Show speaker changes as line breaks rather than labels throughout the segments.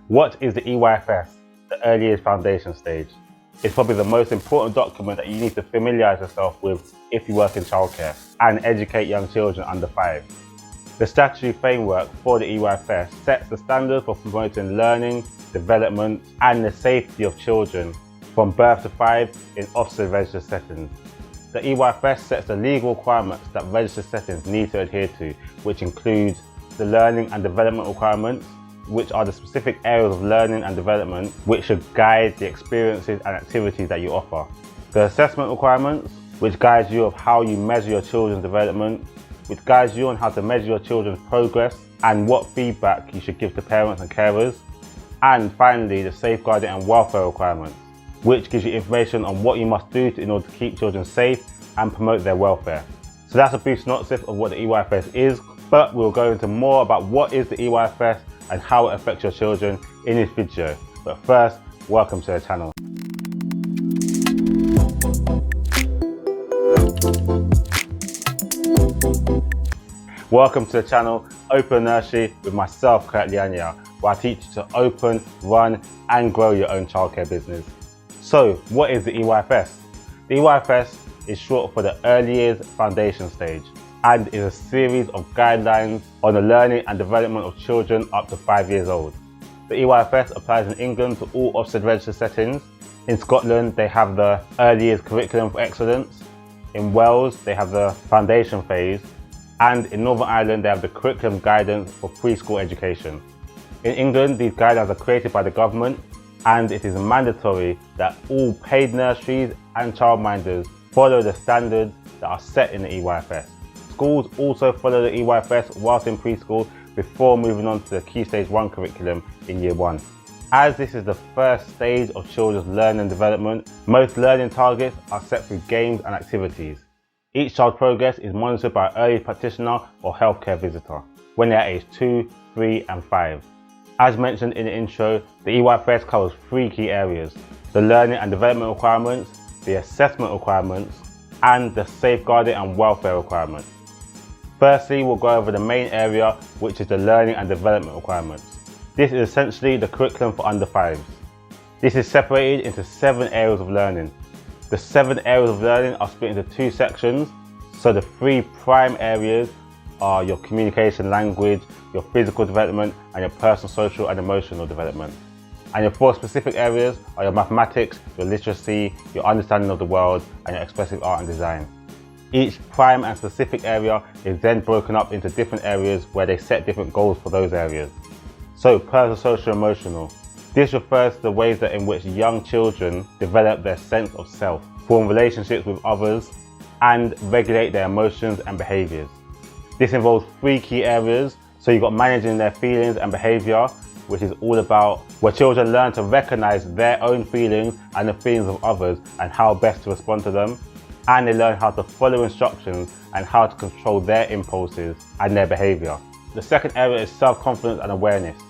What is the EYFS, the Early Years Foundation stage? It's probably the most important document that you need to familiarise yourself with if you work in childcare and educate young children under 5. The Statutory Framework for the EYFS sets the standards for promoting learning, development and the safety of children from birth to 5 in Ofsted registered settings. The EYFS sets the legal requirements that registered settings need to adhere to, which include the learning and development requirements, which are the specific areas of learning and development which should guide the experiences and activities that you offer. The assessment requirements, which guides you of how you measure your children's development, which guides you on how to measure your children's progress and what feedback you should give to parents and carers. And finally, the safeguarding and welfare requirements, which gives you information on what you must do in order to keep children safe and promote their welfare. So that's a brief synopsis of what the EYFS is, but we'll go into more about what is the EYFS and how it affects your children in this video. But first, welcome to the channel. Welcome to the channel, Open Nursery with myself, Kurt Liania, where I teach you to open, run and grow your own childcare business. So, what is the EYFS? The EYFS is short for the Early Years Foundation stage and is a series of guidelines on the learning and development of children up to 5 years old. The EYFS applies in England to all Ofsted registered settings. In Scotland, they have the Early Years Curriculum for Excellence. In Wales, they have the Foundation phase. And in Northern Ireland, they have the Curriculum Guidance for Preschool Education. In England, these guidelines are created by the government, and it is mandatory that all paid nurseries and childminders follow the standards that are set in the EYFS. Schools also follow the EYFS whilst in preschool before moving on to the Key Stage 1 curriculum in Year 1. As this is the first stage of children's learning and development, most learning targets are set through games and activities. Each child's progress is monitored by an early practitioner or healthcare visitor when they are aged 2, 3 and 5. As mentioned in the intro, the EYFS covers 3 key areas: the learning and development requirements, the assessment requirements and the safeguarding and welfare requirements. Firstly, we'll go over the main area, which is the learning and development requirements. This is essentially the curriculum for under 5s. This is separated into 7 areas of learning. The 7 areas of learning are split into 2 sections. So the 3 prime areas are your communication language, your physical development, and your personal, social and emotional development. And your 4 specific areas are your mathematics, your literacy, your understanding of the world, and your expressive art and design. Each prime and specific area is then broken up into different areas where they set different goals for those areas. So personal, social, emotional. This refers to the ways that in which young children develop their sense of self, form relationships with others, and regulate their emotions and behaviours. This involves 3 key areas. So you've got managing their feelings and behaviour, which is all about where children learn to recognise their own feelings and the feelings of others and how best to respond to them. And they learn how to follow instructions and how to control their impulses and their behaviour. The second area is self-confidence and awareness.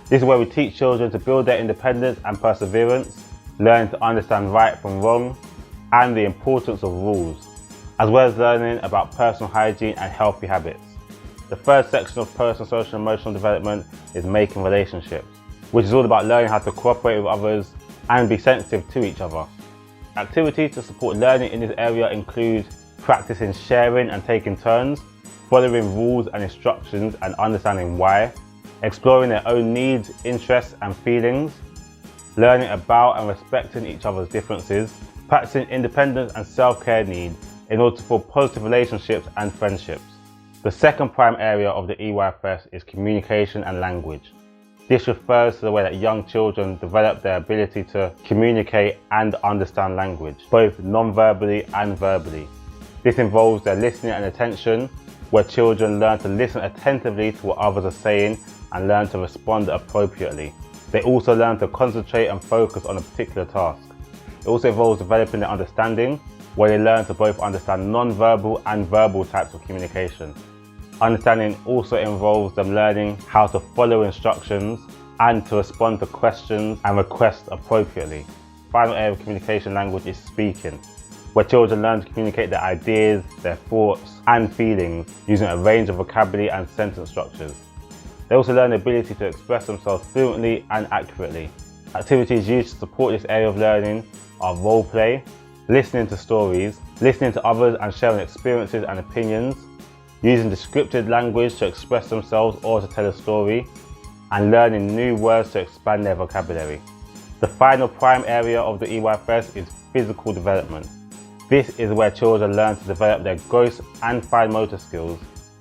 This is where we teach children to build their independence and perseverance, learning to understand right from wrong, and the importance of rules, as well as learning about personal hygiene and healthy habits. The third section of personal, social and emotional development is making relationships, which is all about learning how to cooperate with others and be sensitive to each other. Activities to support learning in this area include practicing sharing and taking turns, following rules and instructions and understanding why, exploring their own needs, interests and feelings, learning about and respecting each other's differences, practicing independence and self-care needs in order to form positive relationships and friendships. The second prime area of the EYFS is communication and language. This refers to the way that young children develop their ability to communicate and understand language, both non-verbally and verbally. This involves their listening and attention, where children learn to listen attentively to what others are saying and learn to respond appropriately. They also learn to concentrate and focus on a particular task. It also involves developing their understanding, where they learn to both understand non-verbal and verbal types of communication. Understanding also involves them learning how to follow instructions and to respond to questions and requests appropriately. Final area of communication language is speaking, where children learn to communicate their ideas, their thoughts and feelings using a range of vocabulary and sentence structures. They also learn the ability to express themselves fluently and accurately. Activities used to support this area of learning are role play, listening to stories, listening to others and sharing experiences and opinions, using descriptive language to express themselves or to tell a story, and learning new words to expand their vocabulary. The final prime area of the EYFS is physical development. This is where children learn to develop their gross and fine motor skills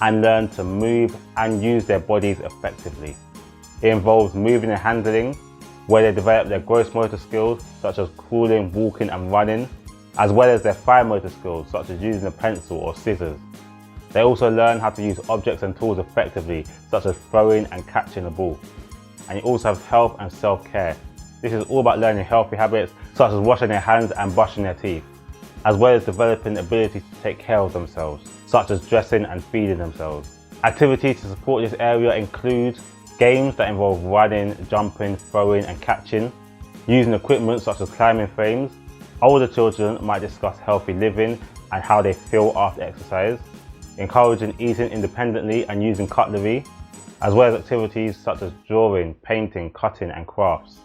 and learn to move and use their bodies effectively. It involves moving and handling, where they develop their gross motor skills such as crawling, walking and running, as well as their fine motor skills such as using a pencil or scissors. They also learn how to use objects and tools effectively, such as throwing and catching a ball. And you also have health and self-care. This is all about learning healthy habits such as washing their hands and brushing their teeth, as well as developing the ability to take care of themselves, such as dressing and feeding themselves. Activities to support this area include games that involve running, jumping, throwing and catching, using equipment such as climbing frames. Older children might discuss healthy living and how they feel after exercise, encouraging eating independently and using cutlery, as well as activities such as drawing, painting, cutting and crafts.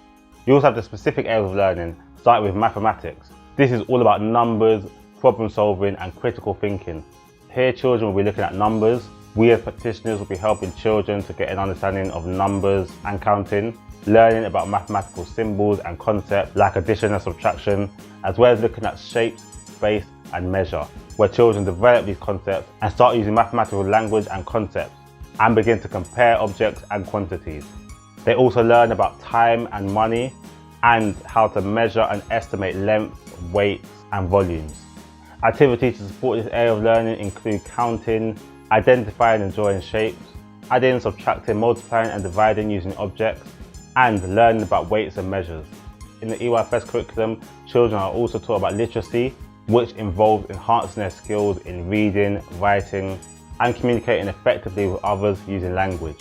You also have the specific areas of learning, starting with mathematics. This is all about numbers, problem solving and critical thinking. Here children will be looking at numbers. We as practitioners will be helping children to get an understanding of numbers and counting, learning about mathematical symbols and concepts like addition and subtraction, as well as looking at shapes, space and measure, where children develop these concepts and start using mathematical language and concepts and begin to compare objects and quantities. They also learn about time and money and how to measure and estimate length, weight and volumes. Activities to support this area of learning include counting, identifying and drawing shapes, adding, subtracting, multiplying and dividing using objects, and learning about weights and measures. In the EYFS curriculum, children are also taught about literacy, which involves enhancing their skills in reading, writing, and communicating effectively with others using language.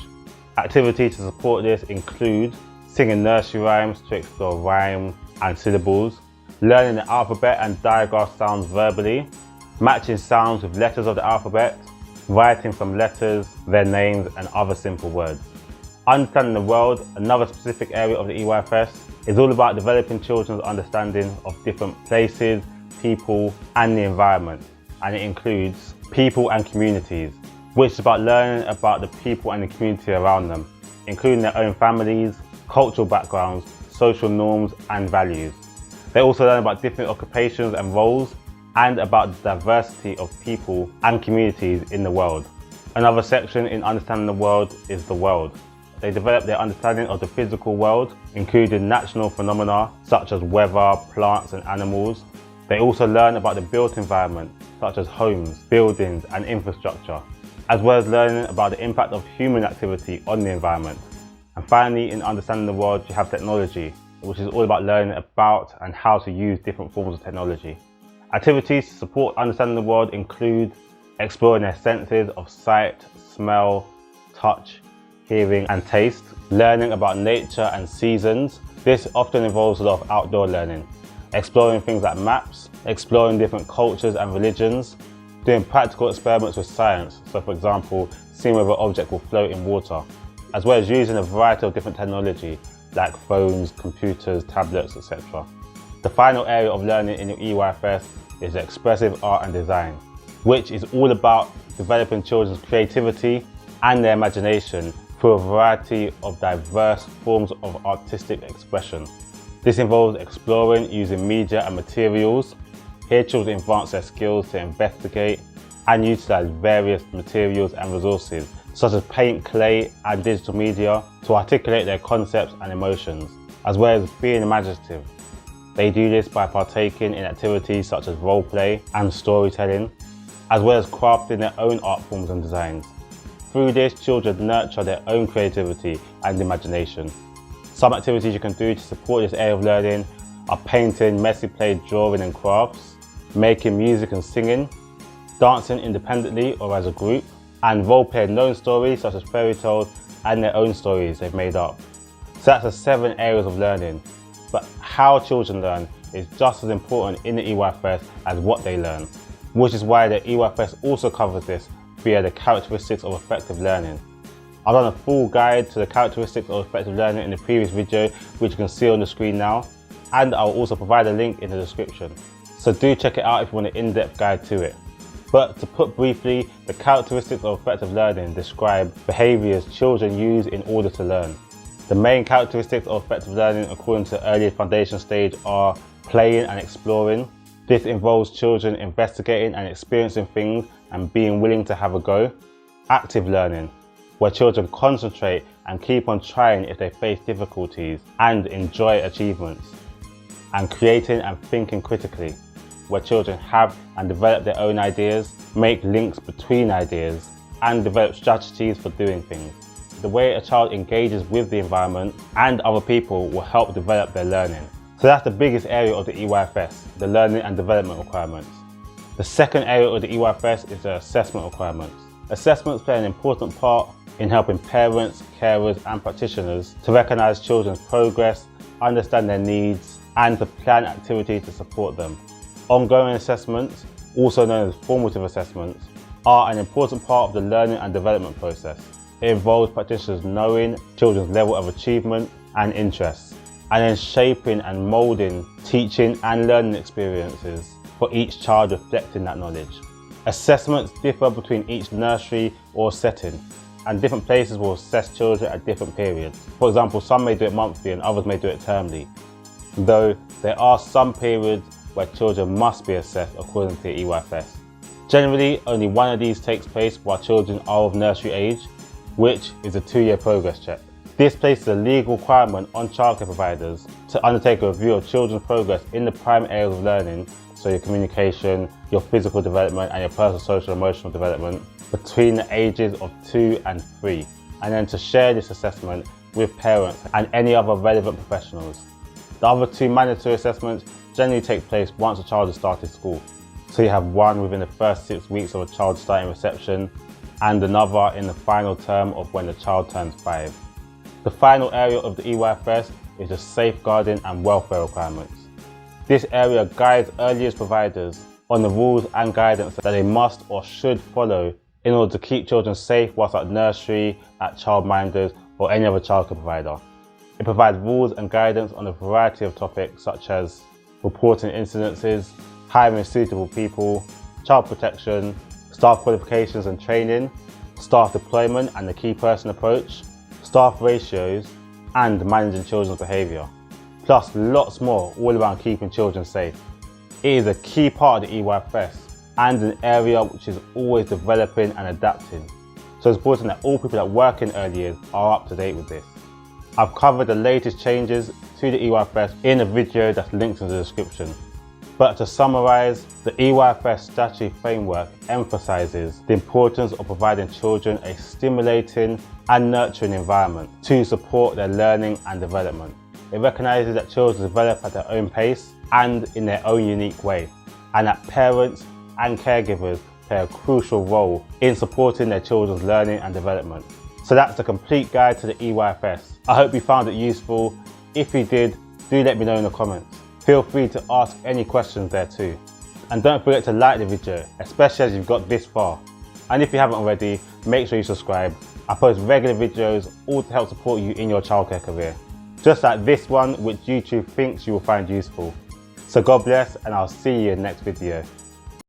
Activities to support this include singing nursery rhymes to explore rhyme and syllables, learning the alphabet and digraph sounds verbally, matching sounds with letters of the alphabet, writing from letters, their names and other simple words. Understanding the world, another specific area of the EYFS, is all about developing children's understanding of different places, people and the environment, and it includes people and communities, which is about learning about the people and the community around them, including their own families, cultural backgrounds, social norms and values. They also learn about different occupations and roles and about the diversity of people and communities in the world. Another section in understanding the world is the world. They develop their understanding of the physical world, including natural phenomena such as weather, plants and animals. They also learn about the built environment, such as homes, buildings and infrastructure, as well as learning about the impact of human activity on the environment. And finally, in understanding the world, you have technology, which is all about learning about and how to use different forms of technology. Activities to support understanding the world include exploring their senses of sight, smell, touch, hearing and taste, learning about nature and seasons. This often involves a lot of outdoor learning, exploring things like maps, exploring different cultures and religions, doing practical experiments with science, so for example, seeing whether an object will float in water, as well as using a variety of different technology like phones, computers, tablets, etc. The final area of learning in your EYFS is Expressive Art and Design, which is all about developing children's creativity and their imagination through a variety of diverse forms of artistic expression. This involves exploring using media and materials. Here children advance their skills to investigate and utilize various materials and resources such as paint, clay and digital media to articulate their concepts and emotions, as well as being imaginative. They do this by partaking in activities such as role play and storytelling, as well as crafting their own art forms and designs. Through this, children nurture their own creativity and imagination. Some activities you can do to support this area of learning are painting, messy play, drawing and crafts, making music and singing, dancing independently or as a group, and role-playing known stories such as fairy tales and their own stories they've made up. So that's the 7 areas of learning. But how children learn is just as important in the EYFS as what they learn, which is why the EYFS also covers this via the characteristics of effective learning. I've done a full guide to the characteristics of effective learning in the previous video, which you can see on the screen now, and I'll also provide a link in the description. So do check it out if you want an in-depth guide to it. But to put briefly, the characteristics of effective learning describe behaviours children use in order to learn. The main characteristics of effective learning according to the early foundation stage are playing and exploring. This involves children investigating and experiencing things and being willing to have a go. Active learning, where children concentrate and keep on trying if they face difficulties and enjoy achievements. And creating and thinking critically, where children have and develop their own ideas, make links between ideas, and develop strategies for doing things. The way a child engages with the environment and other people will help develop their learning. So that's the biggest area of the EYFS, the learning and development requirements. The second area of the EYFS is the assessment requirements. Assessments play an important part in helping parents, carers and practitioners to recognise children's progress, understand their needs, and to plan activities to support them. Ongoing assessments, also known as formative assessments, are an important part of the learning and development process. It involves practitioners knowing children's level of achievement and interests, and then shaping and moulding teaching and learning experiences for each child reflecting that knowledge. Assessments differ between each nursery or setting, and different places will assess children at different periods. For example, some may do it monthly and others may do it termly, though there are some periods where children must be assessed according to the EYFS. Generally, only one of these takes place while children are of nursery age, which is a 2-year progress check. This places a legal requirement on childcare providers to undertake a review of children's progress in the primary areas of learning, so your communication, your physical development and your personal, social and emotional development between the ages of 2 and 3, and then to share this assessment with parents and any other relevant professionals. The other 2 mandatory assessments generally take place once a child has started school. So you have one within the first 6 weeks of a child starting reception and another in the final term of when the child turns 5. The final area of the EYFS is the safeguarding and welfare requirements. This area guides early years providers on the rules and guidance that they must or should follow in order to keep children safe whilst at nursery, at childminders or any other childcare provider. It provides rules and guidance on a variety of topics such as reporting incidences, hiring suitable people, child protection, staff qualifications and training, staff deployment and the key person approach, staff ratios, and managing children's behaviour. Plus lots more all around keeping children safe. It is a key part of the EYFS and an area which is always developing and adapting. So it's important that all people that work in early years are up to date with this. I've covered the latest changes to the EYFS in a video that's linked in the description. But to summarise, the EYFS Statutory Framework emphasises the importance of providing children a stimulating and nurturing environment to support their learning and development. It recognises that children develop at their own pace and in their own unique way, and that parents and caregivers play a crucial role in supporting their children's learning and development. So that's the complete guide to the EYFS. I hope you found it useful. If you did, do let me know in the comments. Feel free to ask any questions there too. And don't forget to like the video, especially as you've got this far. And if you haven't already, make sure you subscribe. I post regular videos all to help support you in your childcare career. Just like this one, which YouTube thinks you will find useful. So God bless, and I'll see you in the next video.